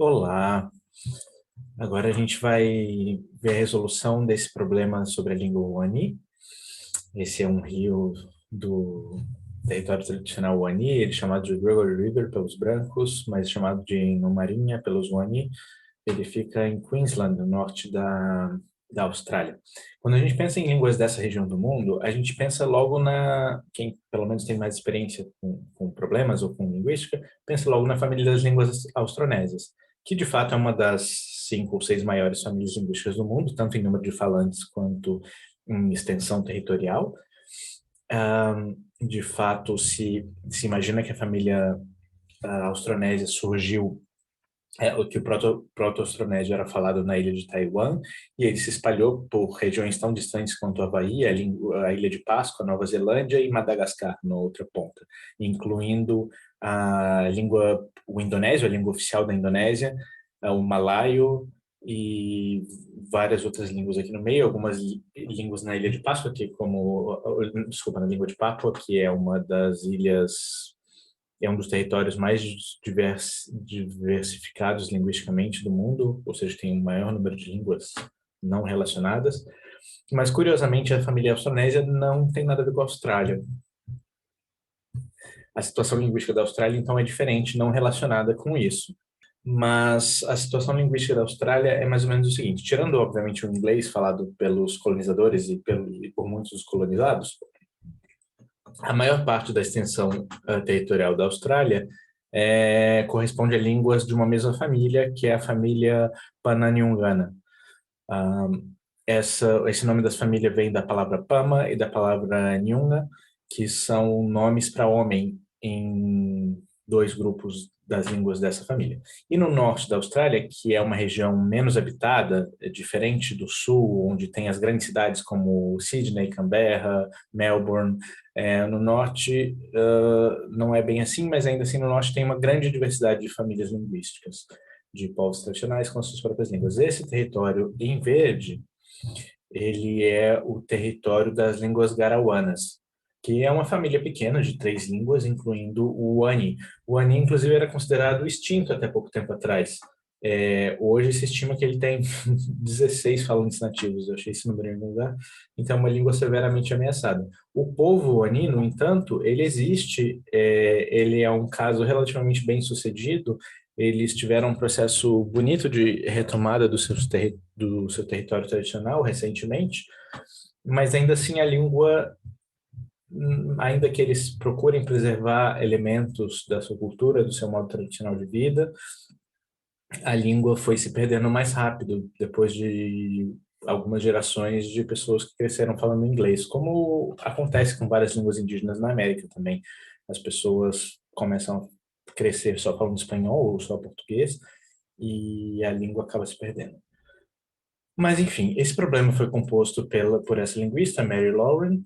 Olá, agora a gente vai ver a resolução desse problema sobre a língua Wani. Esse é um rio do território tradicional Wani, ele é chamado de Gregory River pelos brancos, mas chamado de Numarinha pelos Wani. Ele fica em Queensland, no norte da Austrália. Quando a gente pensa em línguas dessa região do mundo, a gente pensa logo quem pelo menos tem mais experiência com problemas ou com linguística, pensa logo na família das línguas austronésias, que de fato é uma das 5 ou 6 maiores famílias linguísticas do mundo, tanto em número de falantes quanto em extensão territorial. De fato, se imagina que a família austronésia surgiu o que o proto-austronésio era falado na ilha de Taiwan, e ele se espalhou por regiões tão distantes quanto o Havaí, a Ilha de Páscoa, Nova Zelândia e Madagascar, na outra ponta, incluindo o indonésio, a língua oficial da Indonésia, o malaio e várias outras línguas aqui no meio, algumas línguas na Ilha de Páscoa, desculpa, na língua de Papua, que é uma das ilhas é um dos territórios mais diversificados linguisticamente do mundo, ou seja, tem o maior número de línguas não relacionadas. Mas, curiosamente, a família austronésia não tem nada a ver com a Austrália. A situação linguística da Austrália, então, é diferente, não relacionada com isso. Mas a situação linguística da Austrália é mais ou menos o seguinte: tirando, obviamente, o inglês falado pelos colonizadores e por muitos dos colonizados, a maior parte da extensão territorial da Austrália corresponde a línguas de uma mesma família, que é a família Pananiungana. Ah, esse nome das famílias vem da palavra Pama e da palavra Nyunga, que são nomes para homem em dois grupos das línguas dessa família. E no norte da Austrália, que é uma região menos habitada, diferente do sul, onde tem as grandes cidades como Sydney, Canberra, Melbourne, no norte não é bem assim, mas ainda assim no norte tem uma grande diversidade de famílias linguísticas, de povos tradicionais com as suas próprias línguas. Esse território em verde, ele é o território das línguas garauanas, que é uma família pequena de 3 línguas, incluindo o Wani. O Wani, inclusive, era considerado extinto até pouco tempo atrás. Hoje se estima que ele tem 16 falantes nativos, eu achei esse número em algum lugar, então é uma língua severamente ameaçada. O povo Wani, no entanto, ele existe, ele é um caso relativamente bem sucedido, eles tiveram um processo bonito de retomada do seu território tradicional recentemente, mas ainda assim a língua, ainda que eles procurem preservar elementos da sua cultura, do seu modo tradicional de vida, a língua foi se perdendo mais rápido depois de algumas gerações de pessoas que cresceram falando inglês, como acontece com várias línguas indígenas na América também. As pessoas começam a crescer só falando espanhol ou só português e a língua acaba se perdendo. Mas, enfim, esse problema foi composto por essa linguista, Mary Lauren,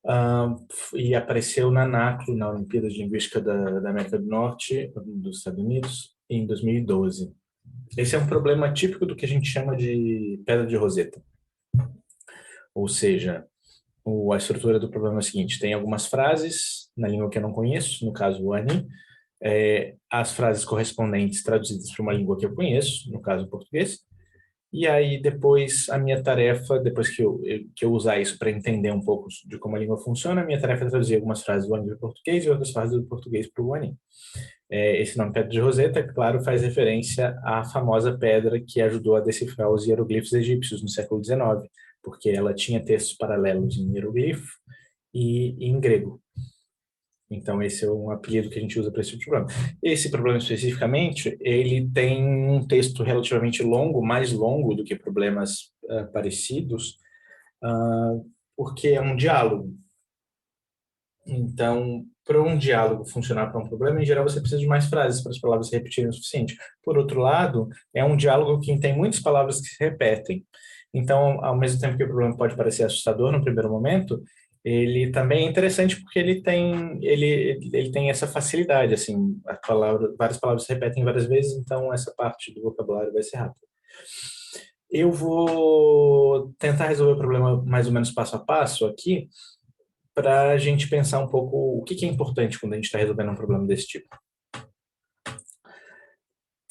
ah, e apareceu na NACLO, na Olimpíada de Linguística da América do Norte, dos Estados Unidos, em 2012. Esse é um problema típico do que a gente chama de pedra de Roseta. Ou seja, a estrutura do problema é a seguinte: tem algumas frases na língua que eu não conheço, no caso o ANI, as frases correspondentes traduzidas para uma língua que eu conheço, no caso o português, e aí depois a minha tarefa, depois que eu usar isso para entender um pouco de como a língua funciona, a minha tarefa é traduzir algumas frases do ANI para o português e outras frases do português para o ANI. Esse nome Pedra de Roseta, claro, faz referência à famosa pedra que ajudou a decifrar os hieroglifos egípcios no século XIX, porque ela tinha textos paralelos em hieroglifo e em grego. Então, esse é um apelido que a gente usa para esse tipo de problema. Esse problema especificamente, ele tem um texto relativamente longo, mais longo do que problemas parecidos, porque é um diálogo. Então, para um diálogo funcionar para um problema, em geral você precisa de mais frases para as palavras se repetirem o suficiente. Por outro lado, é um diálogo que tem muitas palavras que se repetem. Então, ao mesmo tempo que o problema pode parecer assustador no primeiro momento, ele também é interessante porque ele tem essa facilidade, assim, várias palavras se repetem várias vezes, então essa parte do vocabulário vai ser rápida. Eu vou tentar resolver o problema mais ou menos passo a passo aqui, para a gente pensar um pouco o que é importante quando a gente está resolvendo um problema desse tipo.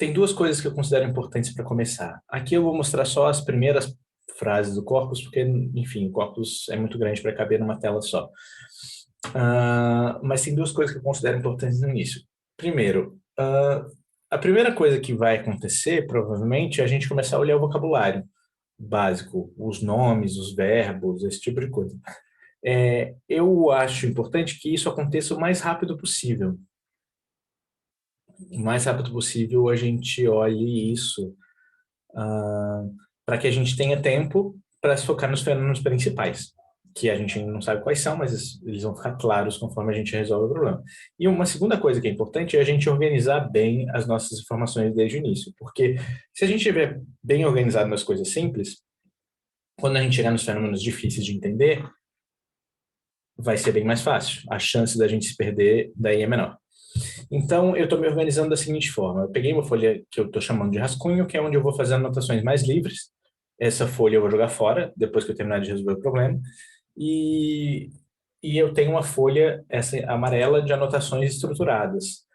tem duas coisas que eu considero importantes para começar. Aqui eu vou mostrar só as primeiras frases do corpus, porque, enfim, o corpus é muito grande para caber numa tela só. Mas tem duas coisas que eu considero importantes no início. Primeiro, a primeira coisa que vai acontecer, provavelmente, é a gente começar a olhar o vocabulário básico, os nomes, os verbos, esse tipo de coisa. Eu acho importante que isso aconteça o mais rápido possível. O mais rápido possível a gente olhe isso, para que a gente tenha tempo para se focar nos fenômenos principais, que a gente ainda não sabe quais são, mas eles vão ficar claros conforme a gente resolve o problema. E uma segunda coisa que é importante é a gente organizar bem as nossas informações desde o início, porque se a gente estiver bem organizado nas coisas simples, quando a gente chegar nos fenômenos difíceis de entender, vai ser bem mais fácil. A chance da gente se perder daí é menor. Então, eu estou me organizando da seguinte forma. Eu peguei uma folha que eu estou chamando de rascunho, que é onde eu vou fazer anotações mais livres. Essa folha eu vou jogar fora, depois que eu terminar de resolver o problema. E, e eu tenho uma folha, essa amarela, de anotações estruturadas,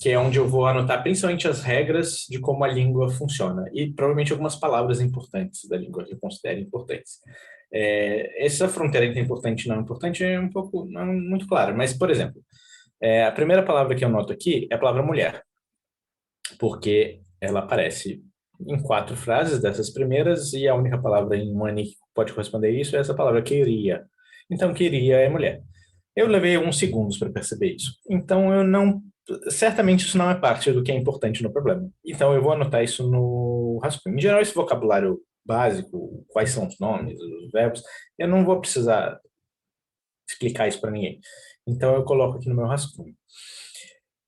que é onde eu vou anotar principalmente as regras de como a língua funciona. E provavelmente algumas palavras importantes da língua que eu considero importantes. Essa fronteira entre importante e não importante é um pouco, não é muito clara. Mas, por exemplo, a primeira palavra que eu noto aqui é a palavra mulher, porque ela aparece em 4 frases dessas primeiras e a única palavra em Wani que pode corresponder a isso é essa palavra queria. Então, queria é mulher. Eu levei alguns segundos para perceber isso. Então, eu não. Certamente isso não é parte do que é importante no problema. Então, eu vou anotar isso no rascunho. Em geral, esse vocabulário básico, quais são os nomes, os verbos, eu não vou precisar explicar isso para ninguém. Então, eu coloco aqui no meu rascunho.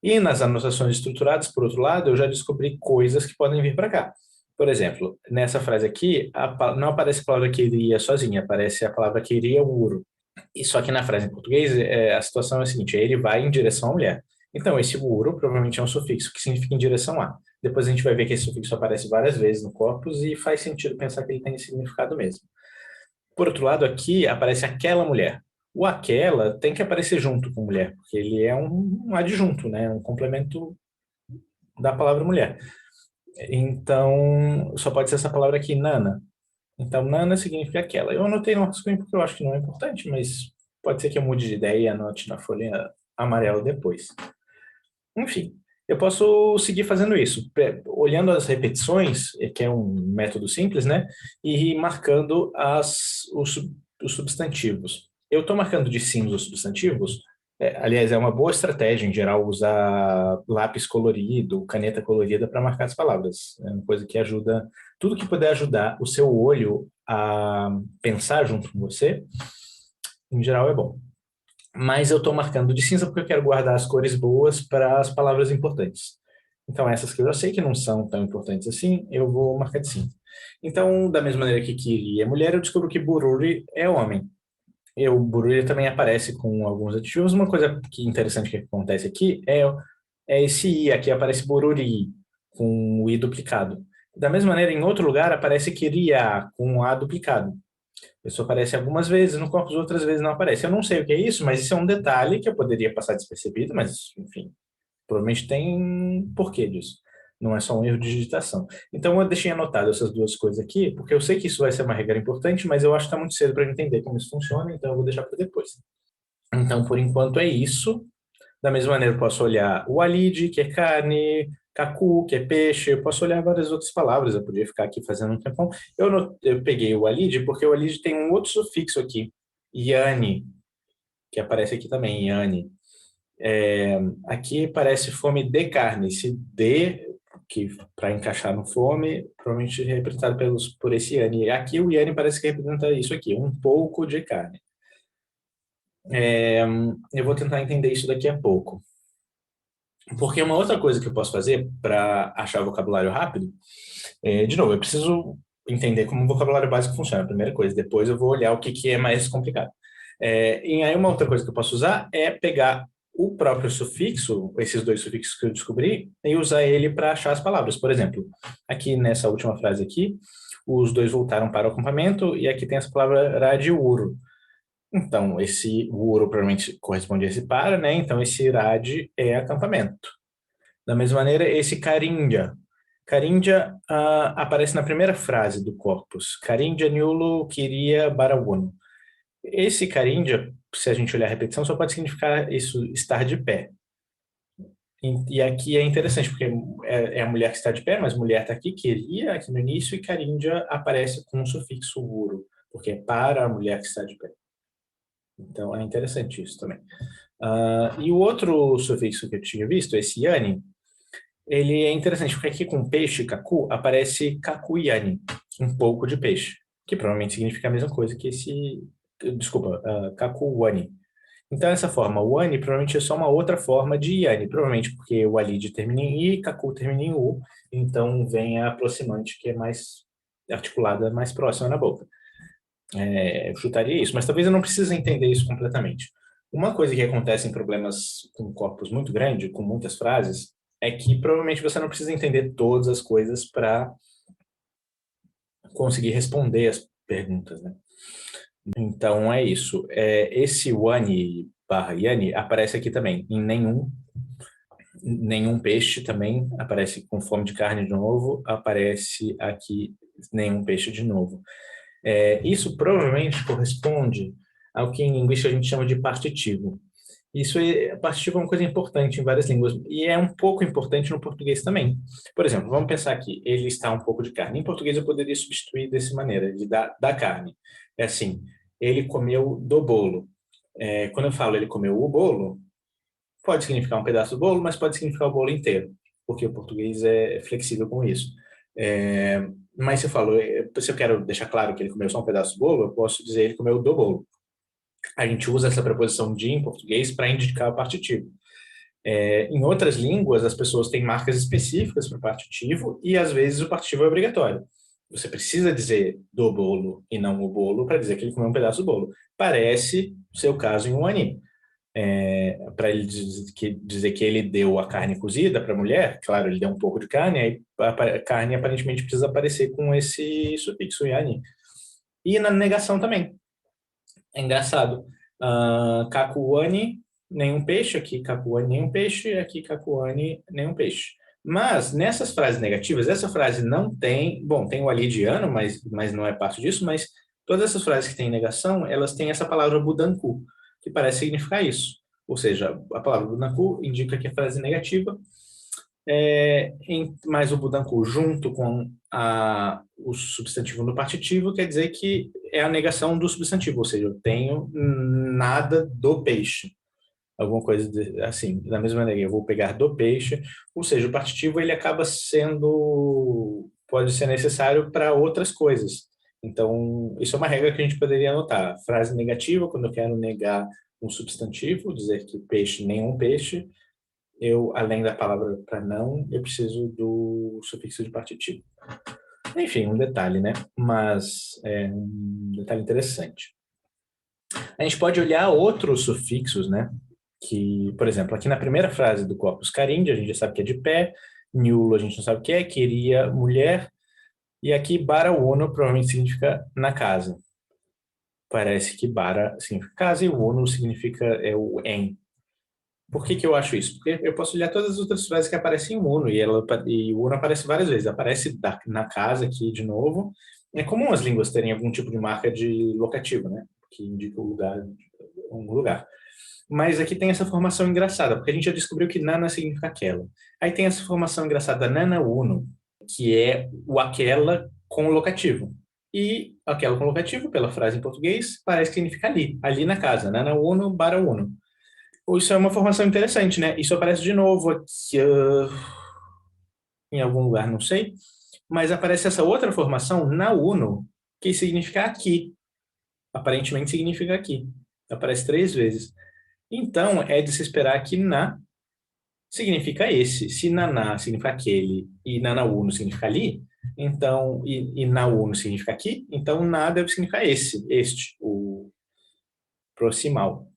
E nas anotações estruturadas, por outro lado, eu já descobri coisas que podem vir para cá. Por exemplo, nessa frase aqui, não aparece a palavra queria sozinha, aparece a palavra queria ouro. E só que na frase em português, a situação é a seguinte: ele vai em direção à mulher. Então, esse ouro provavelmente é um sufixo que significa em direção a. Depois a gente vai ver que esse sufixo aparece várias vezes no corpus e faz sentido pensar que ele tem esse significado mesmo. Por outro lado, aqui aparece aquela mulher. O aquela tem que aparecer junto com mulher, porque ele é um adjunto, né? Um complemento da palavra mulher. Então, só pode ser essa palavra aqui, nana. Então, nana significa aquela. Eu anotei no rascunho porque eu acho que não é importante, mas pode ser que eu mude de ideia e anote na folha amarela depois. Enfim, eu posso seguir fazendo isso, olhando as repetições, que é um método simples, né? E marcando os substantivos. Eu estou marcando de sim os substantivos. Aliás, é uma boa estratégia, em geral, usar lápis colorido, caneta colorida para marcar as palavras. É uma coisa que ajuda, tudo que puder ajudar o seu olho a pensar junto com você, em geral é bom. Mas eu estou marcando de cinza porque eu quero guardar as cores boas para as palavras importantes. Então, essas que eu já sei que não são tão importantes assim, eu vou marcar de cinza. Então, da mesma maneira que Kiri é mulher, eu descubro que Bururi é homem. O Bururi também aparece com alguns adjetivos. Uma coisa interessante que acontece aqui é esse I. Aqui aparece Bururi, com o I duplicado. Da mesma maneira, em outro lugar, aparece Kiria, com o A duplicado. Isso aparece algumas vezes no corpus, outras vezes não aparece. Eu não sei o que é isso, mas isso é um detalhe que eu poderia passar despercebido, mas, enfim, provavelmente tem porquê disso. Não é só um erro de digitação. Então, eu deixei anotado essas duas coisas aqui, porque eu sei que isso vai ser uma regra importante, mas eu acho que está muito cedo para entender como isso funciona, então eu vou deixar para depois. Então, por enquanto, é isso. Da mesma maneira, eu posso olhar o alide, que é carne, cacu, que é peixe, eu posso olhar várias outras palavras, eu podia ficar aqui fazendo um tempão. Eu peguei o alide porque o alide tem um outro sufixo aqui, iane, que aparece aqui também, iane. Aqui parece fome de carne, esse de, que para encaixar no fome, provavelmente é representado por esse iane. Aqui o iane parece que representa isso aqui, um pouco de carne. Eu vou tentar entender isso daqui a pouco. Porque uma outra coisa que eu posso fazer para achar vocabulário rápido, de novo, eu preciso entender como o vocabulário básico funciona, a primeira coisa. Depois eu vou olhar o que é mais complicado. E aí uma outra coisa que eu posso usar é pegar o próprio sufixo, esses dois sufixos que eu descobri, e usar ele para achar as palavras. Por exemplo, aqui nessa última frase aqui, os dois voltaram para o acampamento e aqui tem essa palavra radiuro. Então, esse uro provavelmente corresponde a esse para, né? Então, esse irad é acampamento. Da mesma maneira, esse Karinja. Karinja aparece na primeira frase do corpus. Karinja Nyulu queria Barawuno. Esse Karinja, se a gente olhar a repetição, só pode significar isso, estar de pé. E aqui é interessante, porque é a mulher que está de pé, mas mulher está aqui, queria, aqui no início, e Karinja aparece com um sufixo uro, porque é para a mulher que está de pé. Então é interessante isso também. E o outro sufixo que eu tinha visto, esse yani, ele é interessante, porque aqui com peixe, kaku, aparece kakuyani, um pouco de peixe, que provavelmente significa a mesma coisa que esse, desculpa, kakuwani. Então, essa forma, wani, provavelmente é só uma outra forma de yani, provavelmente porque o alid termina em i, kaku termina em u, então vem a aproximante, que é mais articulada, mais próxima na boca. Eu chutaria isso, mas talvez eu não precise entender isso completamente. Uma coisa que acontece em problemas com corpos muito grande, com muitas frases, é que provavelmente você não precisa entender todas as coisas para conseguir responder as perguntas, né? Então é isso. Esse wani barra yani aparece aqui também, em nenhum peixe também, aparece com fome de carne de novo, aparece aqui nenhum peixe de novo. Isso provavelmente corresponde ao que em linguística a gente chama de partitivo. Partitivo é uma coisa importante em várias línguas e é um pouco importante no português também. Por exemplo, vamos pensar aqui, ele está um pouco de carne. Em português eu poderia substituir dessa maneira, de da carne. É assim, ele comeu do bolo. Quando eu falo ele comeu o bolo, pode significar um pedaço do bolo, mas pode significar o bolo inteiro, porque o português é flexível com isso. Mas se eu quero deixar claro que ele comeu só um pedaço do bolo, eu posso dizer ele comeu do bolo. A gente usa essa preposição de em português para indicar o partitivo. Em outras línguas, as pessoas têm marcas específicas para o partitivo e às vezes o partitivo é obrigatório. Você precisa dizer do bolo e não o bolo para dizer que ele comeu um pedaço do bolo. Parece o seu caso em um anime. Para ele dizer que ele deu a carne cozida para a mulher, claro, ele deu um pouco de carne, aí a carne aparentemente precisa aparecer com esse sufixo yani. E na negação também. É engraçado. Kakuani, nenhum peixe. Aqui, Kakuani, nenhum peixe. Aqui, Kakuani, nenhum peixe. Mas nessas frases negativas, essa frase não tem. Bom, tem o alidiano, mas não é parte disso. Mas todas essas frases que têm negação, elas têm essa palavra budanku, que parece significar isso. Ou seja, a palavra budanku indica que a frase é negativa, mais o Budanku junto com o substantivo no partitivo quer dizer que é a negação do substantivo, ou seja, eu tenho nada do peixe. Alguma coisa assim, da mesma maneira, eu vou pegar do peixe, ou seja, o partitivo ele acaba sendo, pode ser necessário para outras coisas. Então, isso é uma regra que a gente poderia anotar. Frase negativa, quando eu quero negar um substantivo, dizer que peixe, nenhum peixe, além da palavra para não, eu preciso do sufixo de partitivo. Enfim, um detalhe, né? Mas é um detalhe interessante. A gente pode olhar outros sufixos, né? Que, por exemplo, aqui na primeira frase do corpus carindi, a gente já sabe que é de pé, niulo a gente não sabe o que é, queria mulher, e aqui bara uno provavelmente significa na casa. Parece que bara significa casa e o uno significa o em. Por que eu acho isso? Porque eu posso olhar todas as outras frases que aparecem em Uno, e o Uno aparece várias vezes. Aparece na casa aqui de novo. É comum as línguas terem algum tipo de marca de locativo, né? Que indica o lugar, um lugar. Mas aqui tem essa formação engraçada, porque a gente já descobriu que nana significa aquela. Aí tem essa formação engraçada nana uno, que é o aquela com o locativo. E aquela com locativo, pela frase em português, parece que significa ali, ali na casa, nana uno, bara uno. Isso é uma formação interessante, né? Isso aparece de novo aqui, em algum lugar, não sei. Mas aparece essa outra formação na Uno, que significa aqui. Aparentemente significa aqui. Aparece 3 vezes. Então, é de se esperar que na significa esse. Se naná significa aquele e na Uno significa ali, então, e na Uno significa aqui, então na deve significar este, o proximal.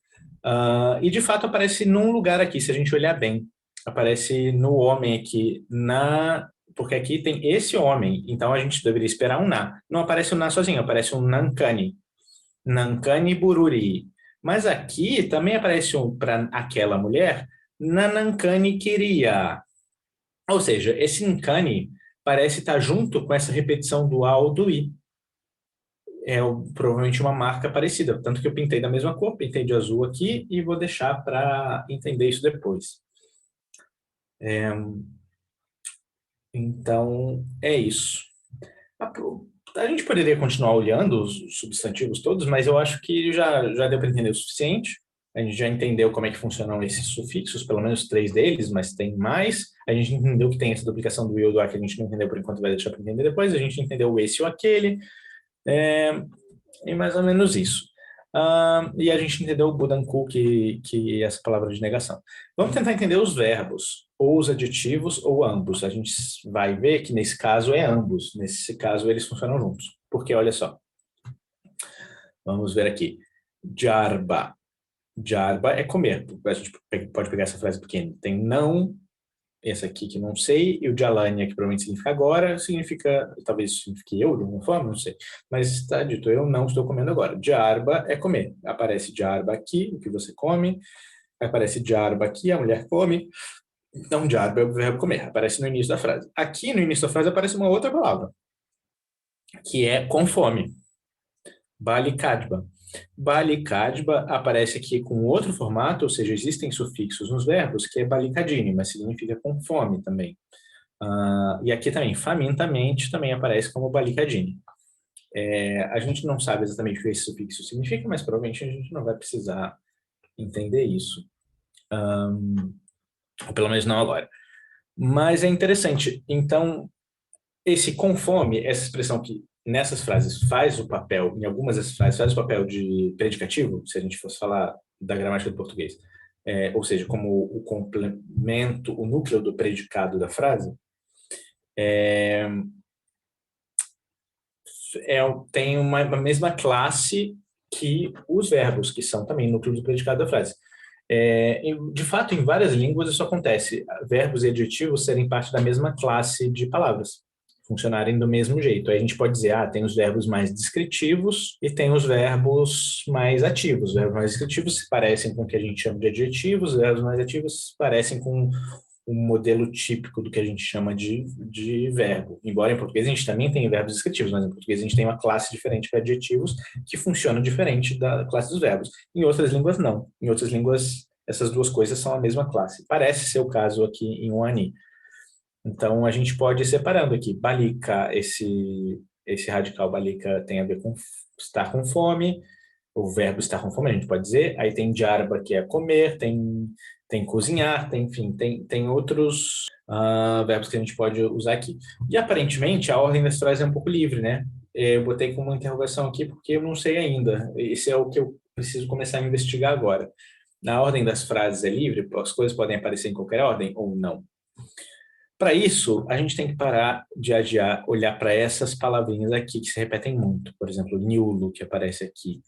E de fato aparece num lugar aqui, se a gente olhar bem. Aparece no homem aqui, porque aqui tem esse homem, então a gente deveria esperar um na. Não aparece um na sozinho, aparece um nankani. Nankani bururi. Mas aqui também aparece um para aquela mulher, nanankani queria. Ou seja, esse Nkani parece estar junto com essa repetição do A ou do I. Provavelmente uma marca parecida, tanto que eu pintei da mesma cor, pintei de azul aqui e vou deixar para entender isso depois. Então, é isso. A gente poderia continuar olhando os substantivos todos, mas eu acho que já deu para entender o suficiente. A gente já entendeu como é que funcionam esses sufixos, pelo menos 3 deles, mas tem mais. A gente entendeu que tem essa duplicação do e ou do a que a gente não entendeu por enquanto, vai deixar para entender depois. A gente entendeu o esse ou aquele. E mais ou menos isso. E a gente entendeu o Budanku, que é essa palavra de negação. Vamos tentar entender os verbos, ou os adjetivos, ou ambos. A gente vai ver que nesse caso é ambos. Nesse caso eles funcionam juntos. Porque, olha só. Vamos ver aqui. Jarba. Jarba é comer. A gente pode pegar essa frase pequena. Tem não, esse aqui que não sei, e o Jalania, que provavelmente significa agora, significa, talvez signifique eu de alguma forma, não sei. Mas está dito, eu não estou comendo agora. Jarba é comer. Aparece jarba aqui, o que você come. Aparece jarba aqui, a mulher come. Então, jarba é o verbo comer. Aparece no início da frase. Aqui no início da frase aparece uma outra palavra, que é com fome. Balikadba. Balikadba aparece aqui com outro formato, ou seja, existem sufixos nos verbos, que é balikadini, mas significa com fome também. E aqui também, famintamente, também aparece como balikadini. A gente não sabe exatamente o que esse sufixo significa, mas provavelmente a gente não vai precisar entender isso. Ou pelo menos não agora. Mas é interessante. Então, esse com fome, essa expressão que nessas frases faz o papel, em algumas dessas frases, faz o papel de predicativo, se a gente fosse falar da gramática do português, ou seja, como o complemento, o núcleo do predicado da frase, tem uma mesma classe que os verbos, que são também núcleo do predicado da frase. De fato, em várias línguas isso acontece, verbos e adjetivos serem parte da mesma classe de palavras, funcionarem do mesmo jeito. Aí a gente pode dizer, tem os verbos mais descritivos e tem os verbos mais ativos. Os verbos mais descritivos se parecem com o que a gente chama de adjetivos, os verbos mais ativos se parecem com um modelo típico do que a gente chama de verbo. Embora em português a gente também tem verbos descritivos, mas em português a gente tem uma classe diferente para adjetivos que funciona diferente da classe dos verbos. Em outras línguas, não. Em outras línguas, essas duas coisas são a mesma classe. Parece ser o caso aqui em Wani. Então, a gente pode ir separando aqui. Balika, esse radical balika tem a ver com estar com fome, o verbo estar com fome, a gente pode dizer. Aí tem jarba, que é comer, tem cozinhar, enfim, tem outros verbos que a gente pode usar aqui. E aparentemente a ordem das frases é um pouco livre, né? Eu botei como uma interrogação aqui porque eu não sei ainda. Esse é o que eu preciso começar a investigar agora. Na ordem das frases é livre? As coisas podem aparecer em qualquer ordem ou não? Para isso, a gente tem que parar de adiar, olhar para essas palavrinhas aqui que se repetem muito. Por exemplo, niulo, que aparece aqui.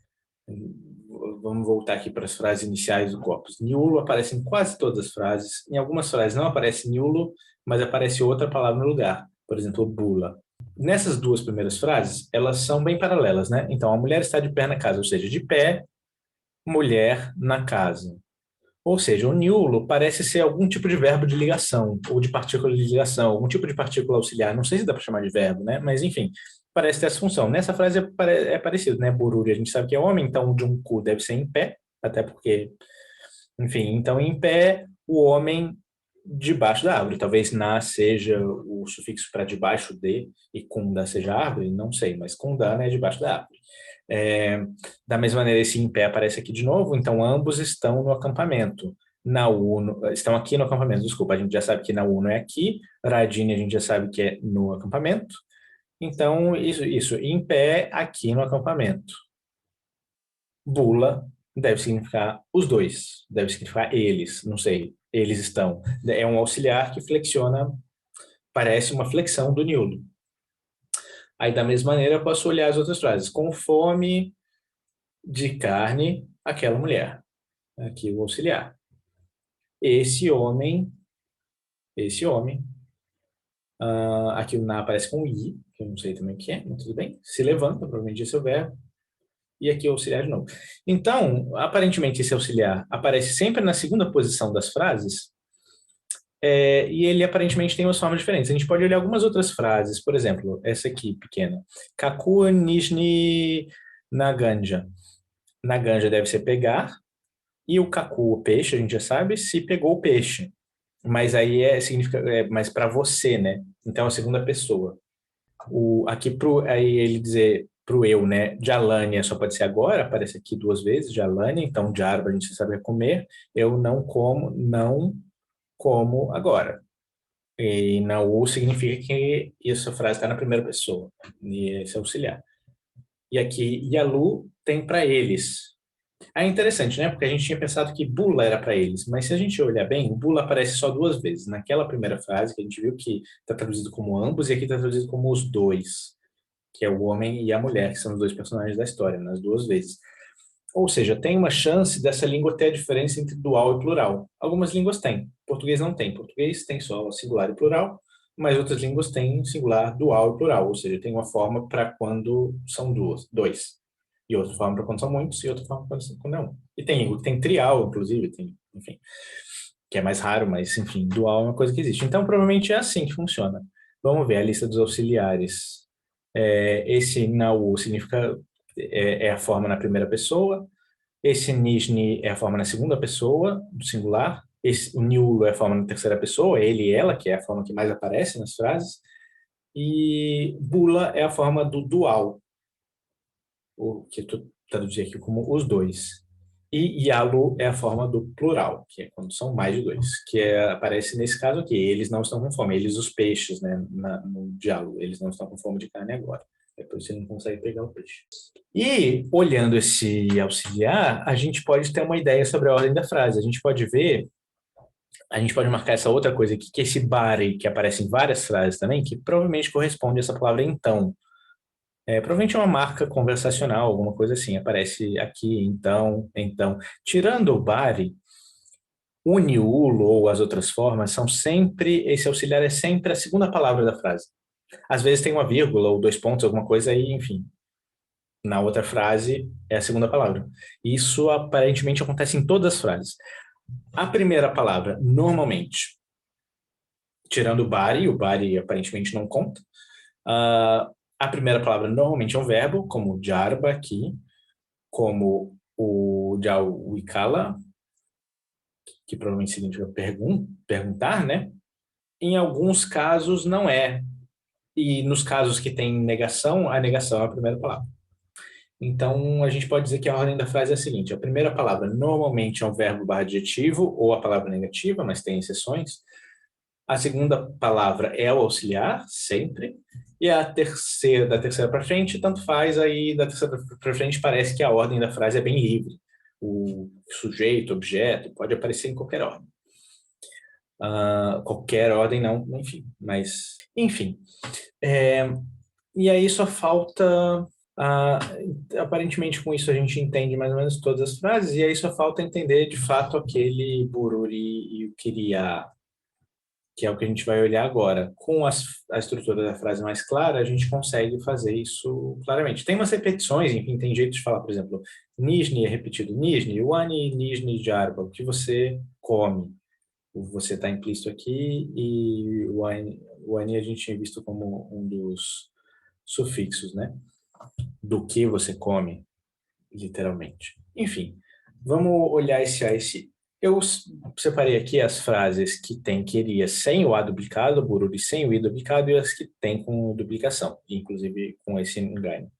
Vamos voltar aqui para as frases iniciais do corpus. Niulo aparece em quase todas as frases. Em algumas frases não aparece niulo, mas aparece outra palavra no lugar. Por exemplo, bula. Nessas duas primeiras frases, elas são bem paralelas, né? Então, a mulher está de pé na casa, ou seja, de pé, mulher na casa. Ou seja, o niulo parece ser algum tipo de verbo de ligação, ou de partícula de ligação, algum tipo de partícula auxiliar. Não sei se dá para chamar de verbo, né? Mas, enfim, parece ter essa função. Nessa frase é parecido, né? Bururi, a gente sabe que é homem, então o junku deve ser em pé, até porque, enfim, então em pé, o homem debaixo da árvore. Talvez na seja o sufixo para debaixo de, e kunda seja árvore, não sei, mas kunda, né, debaixo da árvore. Da mesma maneira, esse em pé aparece aqui de novo, então ambos estão no acampamento. Na Uno, estão aqui no acampamento, desculpa, a gente já sabe que na Uno é aqui, Radini a gente já sabe que é no acampamento, então isso, em pé aqui no acampamento. Bula deve significar os dois, deve significar eles, não sei, eles estão. É um auxiliar que flexiona, parece uma flexão do niulo. Aí, da mesma maneira, eu posso olhar as outras frases. Com fome de carne, aquela mulher. Aqui o auxiliar. Esse homem, aqui o na aparece com i, que eu não sei também o que é, mas tudo bem. Se levanta, provavelmente esse é o verbo. E aqui o auxiliar de novo. Então, aparentemente esse auxiliar aparece sempre na segunda posição das frases, E ele aparentemente tem umas formas diferentes. A gente pode olhar algumas outras frases, por exemplo, essa aqui, pequena. Kaku Nishni Naganja. Naganja deve ser pegar, e o kaku, o peixe, a gente já sabe, se pegou o peixe. Mas aí significa, mas para você, né? Então, é a segunda pessoa. Aqui aí ele dizer pro eu, né? Jalania só pode ser agora, aparece aqui duas vezes, Jalania, então Jarba a gente sabe é comer. Eu não como agora. E na U significa que essa frase está na primeira pessoa, e esse é auxiliar. E aqui, Yalu tem para eles. É interessante, né? Porque a gente tinha pensado que Bula era para eles, mas se a gente olhar bem, Bula aparece só duas vezes. Naquela primeira frase, que a gente viu que está traduzido como ambos, e aqui está traduzido como os dois, que é o homem e a mulher, que são os dois personagens da história, nas duas vezes. Ou seja, tem uma chance dessa língua ter a diferença entre dual e plural. Algumas línguas têm, português não tem. Português tem só singular e plural, mas outras línguas têm singular, dual e plural, ou seja, tem uma forma para quando são dois, e outra forma para quando são muitos, e outra forma para quando é um. E tem trial, inclusive, enfim, que é mais raro, mas enfim, dual é uma coisa que existe. Então, provavelmente é assim que funciona. Vamos ver a lista dos auxiliares. Esse Nau significa é a forma na primeira pessoa. Esse Nishni é a forma na segunda pessoa, do singular. O Niulo é a forma na terceira pessoa, ele e ela, que é a forma que mais aparece nas frases. E Bula é a forma do dual, o que tu traduzir aqui como os dois. E Yalu é a forma do plural, que é quando são mais de dois, aparece nesse caso aqui. Eles não estão com fome, eles, os peixes, né, no diálogo, eles não estão com fome de carne agora. É por isso que ele não consegue pegar o peixe. E, olhando esse auxiliar, a gente pode ter uma ideia sobre a ordem da frase. A gente pode marcar essa outra coisa aqui, que esse bari, que aparece em várias frases também, que provavelmente corresponde a essa palavra então. Provavelmente é uma marca conversacional, alguma coisa assim. Aparece aqui, então. Tirando o bari, o niulo ou as outras formas são sempre, esse auxiliar é sempre a segunda palavra da frase. Às vezes tem uma vírgula ou dois pontos, alguma coisa aí, enfim. Na outra frase é a segunda palavra. Isso aparentemente acontece em todas as frases. A primeira palavra, normalmente, tirando o bari aparentemente não conta. A primeira palavra normalmente é um verbo, como jarba aqui, como o jauikala, que provavelmente significa perguntar, né? Em alguns casos não é. E nos casos que tem negação, a negação é a primeira palavra. Então, a gente pode dizer que a ordem da frase é a seguinte: a primeira palavra normalmente é um verbo barra adjetivo ou a palavra negativa, mas tem exceções. A segunda palavra é o auxiliar, sempre. E da terceira para frente, tanto faz, aí da terceira para frente parece que a ordem da frase é bem livre. O sujeito, objeto, pode aparecer em qualquer ordem. Qualquer ordem não, enfim, mas enfim. E aí só falta aparentemente com isso a gente entende mais ou menos todas as frases, e aí só falta entender de fato aquele bururi e o queria, que é o que a gente vai olhar agora. Com a estrutura da frase mais clara, a gente consegue fazer isso claramente. Tem umas repetições, enfim, tem jeito de falar, por exemplo, Nijni é repetido, Nijni, Wani, Nijni, Jarba, o que você come. Você está implícito aqui, e o ani a gente tinha visto como um dos sufixos, né? Do que você come, literalmente. Enfim, vamos olhar esse a esse. Eu separei aqui as frases que tem queria sem o a duplicado, bururi sem o i duplicado, e as que tem com duplicação, inclusive com esse engano.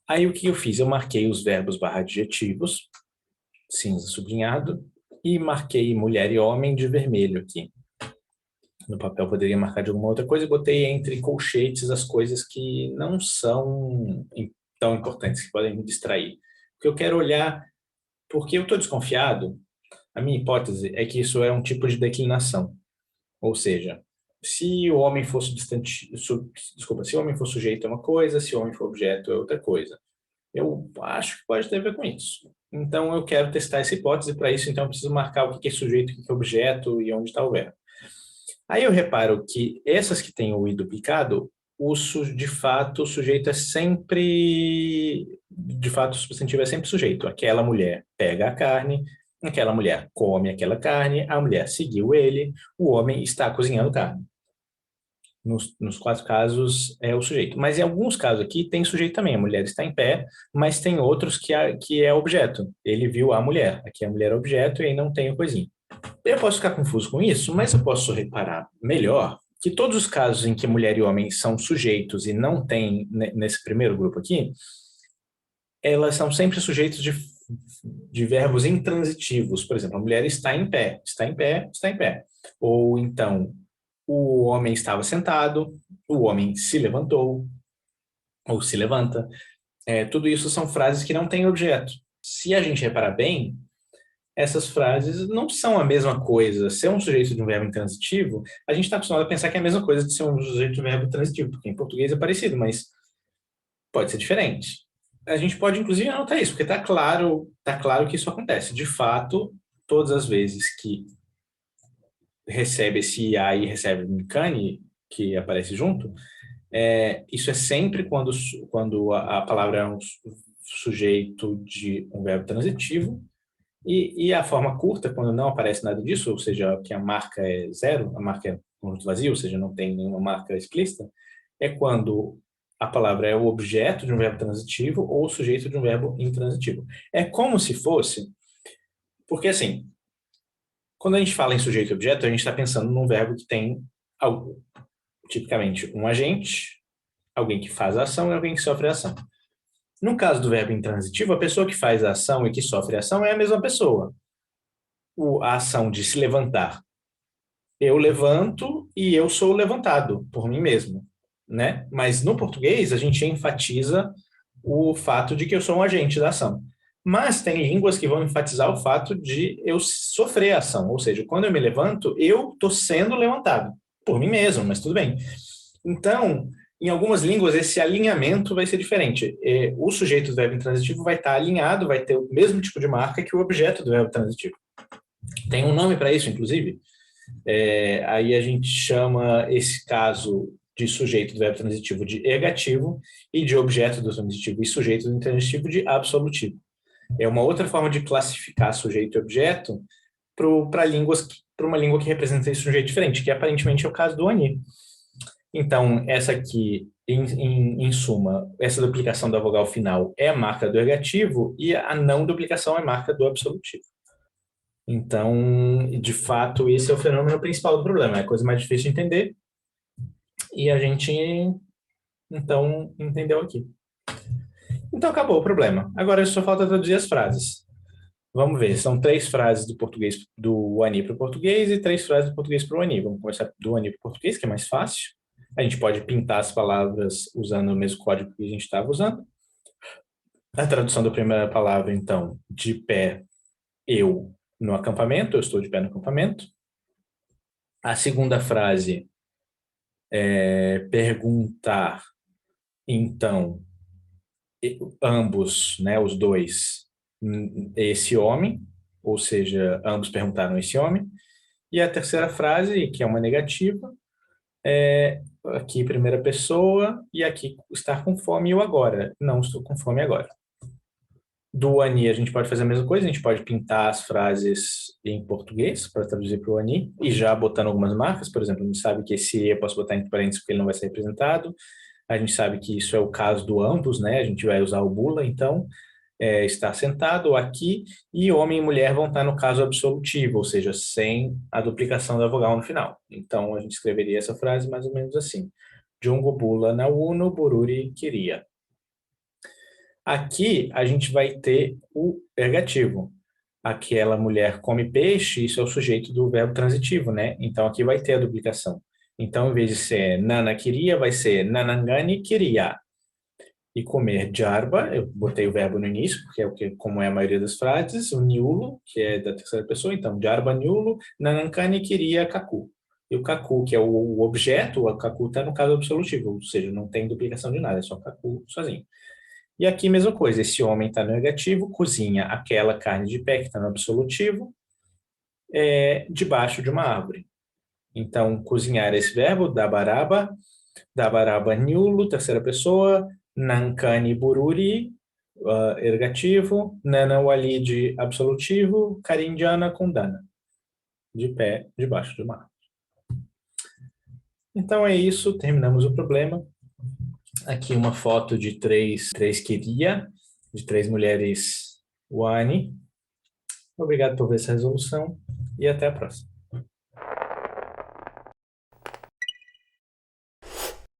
Aí o que eu fiz? Eu marquei os verbos barra adjetivos, cinza sublinhado, e marquei mulher e homem de vermelho aqui. No papel poderia marcar de alguma outra coisa, e botei entre colchetes as coisas que não são tão importantes, que podem me distrair. Porque eu quero olhar, porque eu estou desconfiado, a minha hipótese é que isso é um tipo de declinação. Ou seja, se o homem for se o homem for sujeito é uma coisa, se o homem for objeto é outra coisa. Eu acho que pode ter a ver com isso. Então eu quero testar essa hipótese, para isso então eu preciso marcar o que é sujeito, o que é objeto e onde está o verbo. Aí eu reparo que essas que têm o i duplicado, de fato, o sujeito é sempre, de fato, o substantivo é sempre sujeito. Aquela mulher pega a carne, Aquela mulher come aquela carne, a mulher seguiu ele, o homem está cozinhando carne. Nos 4 casos é o sujeito. Mas em alguns casos aqui tem sujeito também. A mulher está em pé, mas tem outros que é objeto. Ele viu a mulher. Aqui a mulher é objeto e aí não tem o coisinho. Eu posso ficar confuso com isso, mas eu posso reparar melhor que todos os casos em que mulher e homem são sujeitos e não tem nesse primeiro grupo aqui, elas são sempre sujeitos de verbos intransitivos. Por exemplo, a mulher está em pé, está em pé, está em pé. Ou então, o homem estava sentado, o homem se levantou, ou se levanta. Tudo isso são frases que não têm objeto. Se a gente reparar bem, essas frases não são a mesma coisa. Ser um sujeito de um verbo intransitivo, a gente está acostumado a pensar que é a mesma coisa de ser um sujeito de um verbo transitivo, porque em português é parecido, mas pode ser diferente. A gente pode, inclusive, anotar isso, porque tá claro que isso acontece. De fato, todas as vezes que recebe esse IA e recebe o Mcani, que aparece junto, isso é sempre quando a palavra é um sujeito de um verbo transitivo, e a forma curta, quando não aparece nada disso, ou seja, que a marca é zero, a marca é conjunto vazio, ou seja, não tem nenhuma marca explícita, é quando a palavra é o objeto de um verbo transitivo ou o sujeito de um verbo intransitivo. É como se fosse, porque assim, quando a gente fala em sujeito e objeto, a gente está pensando num verbo que tem algo, tipicamente um agente, alguém que faz a ação e alguém que sofre a ação. No caso do verbo intransitivo, a pessoa que faz a ação e que sofre a ação é a mesma pessoa. A ação de se levantar. Eu levanto e eu sou levantado por mim mesmo, né? Mas no português a gente enfatiza o fato de que eu sou um agente da ação. Mas tem línguas que vão enfatizar o fato de eu sofrer a ação, ou seja, quando eu me levanto, eu estou sendo levantado por mim mesmo, mas tudo bem. Então, em algumas línguas, esse alinhamento vai ser diferente. O sujeito do verbo intransitivo vai estar alinhado, vai ter o mesmo tipo de marca que o objeto do verbo transitivo. Tem um nome para isso, inclusive. Aí a gente chama esse caso de sujeito do verbo transitivo de ergativo e de objeto do transitivo e sujeito do intransitivo de absolutivo. É uma outra forma de classificar sujeito e objeto para uma língua que representa esse sujeito diferente, que aparentemente é o caso do Ani. Então, essa aqui, em suma, essa duplicação da vogal final é a marca do ergativo e a não duplicação é a marca do absolutivo. Então, de fato, esse é o fenômeno principal do problema. É a coisa mais difícil de entender e a gente, então, entendeu aqui. Então, acabou o problema. Agora só falta traduzir as frases. Vamos ver, são 3 frases do português do Ani para o português e 3 frases do português para o Ani. Vamos começar do Ani para o português, que é mais fácil. A gente pode pintar as palavras usando o mesmo código que a gente estava usando. A tradução da primeira palavra, então, de pé, eu no acampamento, eu estou de pé no acampamento. A segunda frase é perguntar, então, ambos, né, os dois, esse homem, ou seja, ambos perguntaram esse homem. E a terceira frase, que é uma negativa, é aqui primeira pessoa e aqui estar com fome e o agora. Não estou com fome agora. Do Ani, a gente pode fazer a mesma coisa, a gente pode pintar as frases em português para traduzir para o Ani e já botando algumas marcas, por exemplo, a gente sabe que esse E eu posso botar entre parênteses porque ele não vai ser representado, a gente sabe que isso é o caso do ambos, né? A gente vai usar o bula, então, estar sentado aqui, e homem e mulher vão estar no caso absolutivo, ou seja, sem a duplicação da vogal no final. Então, a gente escreveria essa frase mais ou menos assim. Jungo bula na uno, bururi queria. Aqui a gente vai ter o ergativo. Aquela mulher come peixe, isso é o sujeito do verbo transitivo, né? Então aqui vai ter a duplicação. Então, em vez de ser nana queria, vai ser nanangani queria. E comer jarba, eu botei o verbo no início, porque é o que, como é a maioria das frases, o niulo, que é da terceira pessoa, então jarba niulo, nanankani queria kaku. E o kaku, que é o objeto, o kaku está no caso absolutivo, ou seja, não tem duplicação de nada, é só kaku sozinho. E aqui, mesma coisa, esse homem está no negativo, cozinha aquela carne de pé que está no absolutivo, debaixo de uma árvore. Então, cozinhar esse verbo, dabaraba niulo, terceira pessoa, nankani bururi, ergativo, Nana Walid absolutivo, Carindiana com Dana, de pé debaixo do mar. Então é isso, terminamos o problema. Aqui uma foto de três queria, de três mulheres Wani. Obrigado por ver essa resolução e até a próxima.